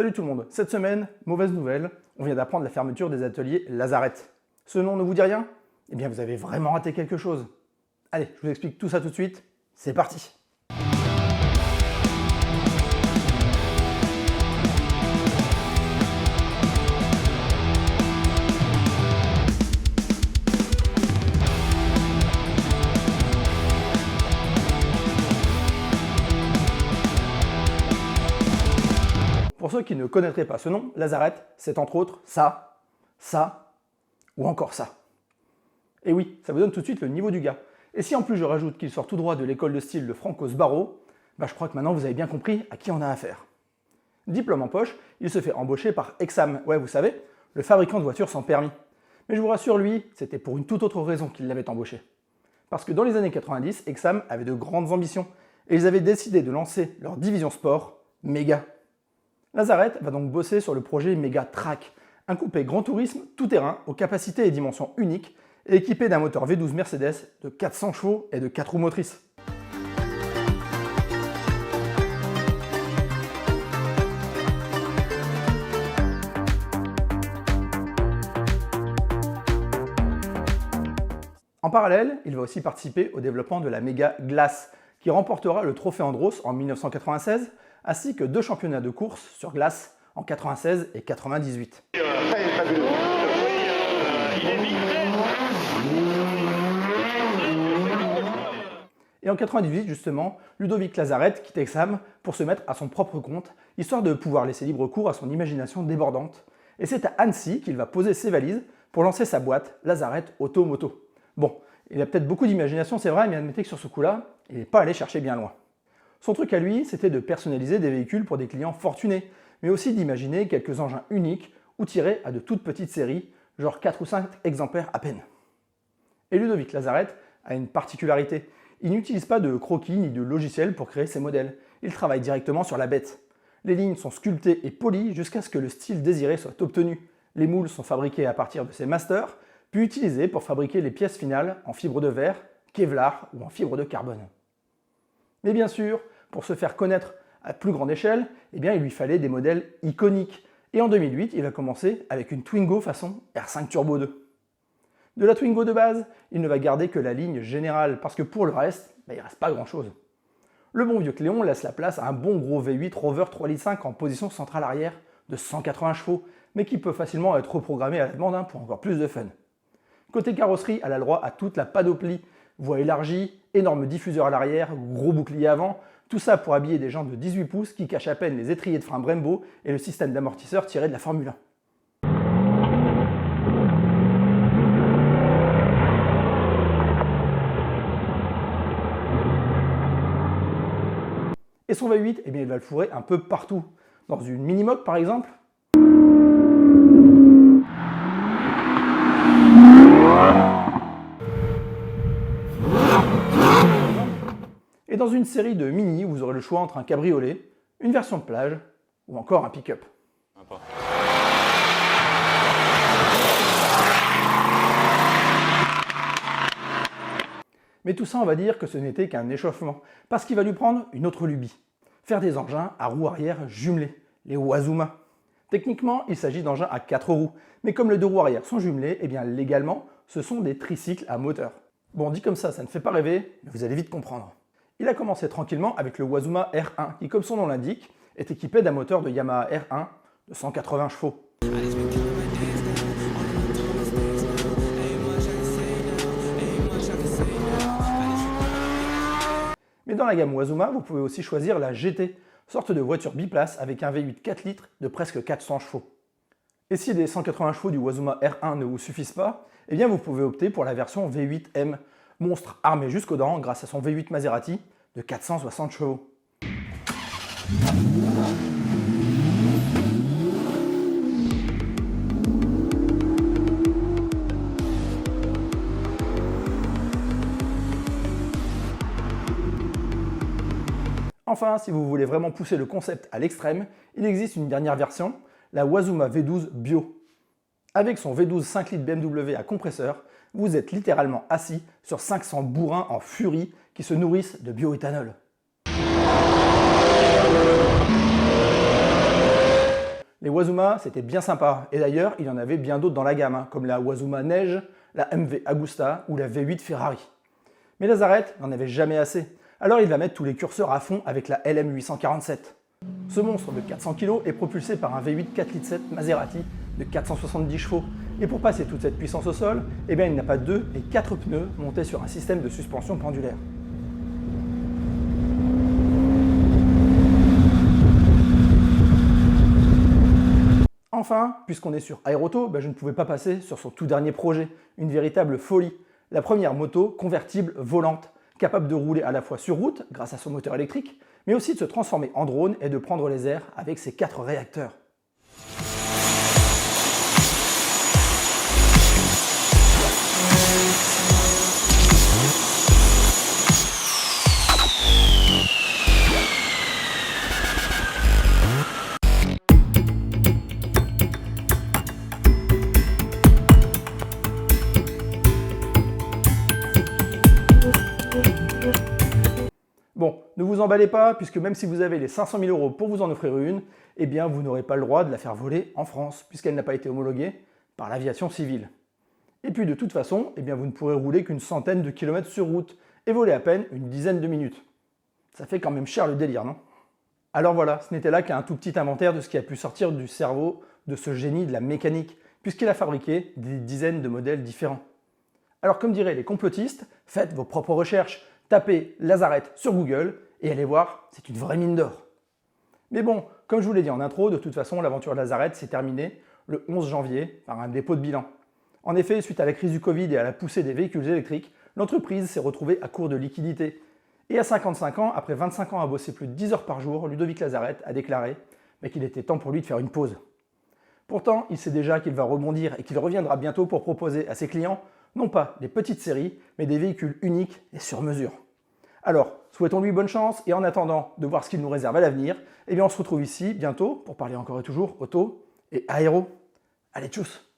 Salut tout le monde, cette semaine, mauvaise nouvelle, on vient d'apprendre la fermeture des ateliers Lazaret. Ce nom ne vous dit rien? Eh bien vous avez vraiment raté quelque chose. Allez, je vous explique tout ça tout de suite, c'est parti. Pour ceux qui ne connaîtraient pas ce nom, Lazaret, c'est entre autres ça, ou encore ça. Et oui, ça vous donne tout de suite le niveau du gars. Et si en plus je rajoute qu'il sort tout droit de l'école de style de Franco Sbarro, je crois que maintenant vous avez bien compris à qui on a affaire. Diplôme en poche, il se fait embaucher par Exam, ouais vous savez, le fabricant de voitures sans permis. Mais je vous rassure, lui, c'était pour une toute autre raison qu'il l'avait embauché. Parce que dans les années 90, Exam avait de grandes ambitions, et ils avaient décidé de lancer leur division sport, Mega. Lazaret va donc bosser sur le projet Mega Track, un coupé grand tourisme tout-terrain aux capacités et dimensions uniques et équipé d'un moteur V12 Mercedes de 400 chevaux et de 4 roues motrices. En parallèle, il va aussi participer au développement de la Mega Glace, qui remportera le trophée Andros en 1996, ainsi que 2 championnats de course sur glace en 96 et 98. Et en 98, justement, Ludovic Lazaret quitte Exam pour se mettre à son propre compte, histoire de pouvoir laisser libre cours à son imagination débordante. Et c'est à Annecy qu'il va poser ses valises pour lancer sa boîte Lazaret Auto-Moto. Bon, il a peut-être beaucoup d'imagination, c'est vrai, mais admettez que sur ce coup-là, il n'est pas allé chercher bien loin. Son truc à lui, c'était de personnaliser des véhicules pour des clients fortunés, mais aussi d'imaginer quelques engins uniques ou tirés à de toutes petites séries, genre 4 ou 5 exemplaires à peine. Et Ludovic Lazaret a une particularité. Il n'utilise pas de croquis ni de logiciel pour créer ses modèles. Il travaille directement sur la bête. Les lignes sont sculptées et polies jusqu'à ce que le style désiré soit obtenu. Les moules sont fabriqués à partir de ses masters, puis utilisés pour fabriquer les pièces finales en fibre de verre, Kevlar ou en fibre de carbone. Mais bien sûr, pour se faire connaître à plus grande échelle, il lui fallait des modèles iconiques. Et en 2008, il a commencé avec une Twingo façon R5 Turbo 2. De la Twingo de base, il ne va garder que la ligne générale, parce que pour le reste, il ne reste pas grand chose. Le bon vieux Cléon laisse la place à un bon gros V8 Rover 3,5 litres en position centrale arrière de 180 chevaux, mais qui peut facilement être reprogrammé à la demande pour encore plus de fun. Côté carrosserie, elle a le droit à toute la panoplie, voie élargie, énorme diffuseur à l'arrière, gros bouclier avant, tout ça pour habiller des jantes de 18 pouces qui cachent à peine les étriers de frein Brembo et le système d'amortisseur tiré de la Formule 1. Et son V8, il va le fourrer un peu partout. Dans une Minimoc par exemple. Et dans une série de Mini, vous aurez le choix entre un cabriolet, une version de plage ou encore un pick-up. Mais tout ça, on va dire que ce n'était qu'un échauffement, parce qu'il va lui prendre une autre lubie. Faire des engins à roues arrière jumelées, les Wazuma. Techniquement, il s'agit d'engins à 4 roues, mais comme les 2 roues arrière sont jumelées, légalement, ce sont des tricycles à moteur. Bon, dit comme ça ne fait pas rêver, mais vous allez vite comprendre. Il a commencé tranquillement avec le Wazuma R1, qui comme son nom l'indique, est équipé d'un moteur de Yamaha R1 de 180 chevaux. Mais dans la gamme Wazuma, vous pouvez aussi choisir la GT, sorte de voiture biplace avec un V8 4 litres de presque 400 chevaux. Et si les 180 chevaux du Wazuma R1 ne vous suffisent pas, vous pouvez opter pour la version V8M, monstre armé jusqu'aux dents grâce à son V8 Maserati de 460 chevaux. Enfin, si vous voulez vraiment pousser le concept à l'extrême, il existe une dernière version, la Wazuma V12 Bio. Avec son V12 5 litres BMW à compresseur, vous êtes littéralement assis sur 500 bourrins en furie qui se nourrissent de bioéthanol. Les Wazuma, c'était bien sympa, et d'ailleurs, il y en avait bien d'autres dans la gamme, hein, comme la Wazuma Neige, la MV Agusta ou la V8 Ferrari. Mais Lazaret n'en avait jamais assez, alors il va mettre tous les curseurs à fond avec la LM847. Ce monstre de 400 kg est propulsé par un V8 4,7 litres Maserati de 470 chevaux, et pour passer toute cette puissance au sol, eh bien, il n'a pas 2 mais 4 pneus montés sur un système de suspension pendulaire. Enfin, puisqu'on est sur Aeroto, je ne pouvais pas passer sur son tout dernier projet, une véritable folie. La première moto convertible volante, capable de rouler à la fois sur route grâce à son moteur électrique, mais aussi de se transformer en drone et de prendre les airs avec ses 4 réacteurs. Bon, ne vous emballez pas, puisque même si vous avez les 500 000 € pour vous en offrir une, eh bien vous n'aurez pas le droit de la faire voler en France, puisqu'elle n'a pas été homologuée par l'aviation civile. Et puis de toute façon, eh bien vous ne pourrez rouler qu'une centaine de kilomètres sur route, et voler à peine une dizaine de minutes. Ça fait quand même cher le délire, non? Alors voilà, ce n'était là qu'un tout petit inventaire de ce qui a pu sortir du cerveau de ce génie de la mécanique, puisqu'il a fabriqué des dizaines de modèles différents. Alors comme diraient les complotistes, faites vos propres recherches, tapez Lazaret sur Google et allez voir, c'est une vraie mine d'or. Mais bon, comme je vous l'ai dit en intro, de toute façon, l'aventure Lazaret s'est terminée le 11 janvier par un dépôt de bilan. En effet, suite à la crise du Covid et à la poussée des véhicules électriques, l'entreprise s'est retrouvée à court de liquidités. Et à 55 ans, après 25 ans à bosser plus de 10 heures par jour, Ludovic Lazaret a déclaré qu'il était temps pour lui de faire une pause. Pourtant, il sait déjà qu'il va rebondir et qu'il reviendra bientôt pour proposer à ses clients non pas des petites séries, mais des véhicules uniques et sur mesure. Alors, souhaitons-lui bonne chance, et en attendant de voir ce qu'il nous réserve à l'avenir, eh bien on se retrouve ici bientôt pour parler encore et toujours auto et aéro. Allez, tchuss!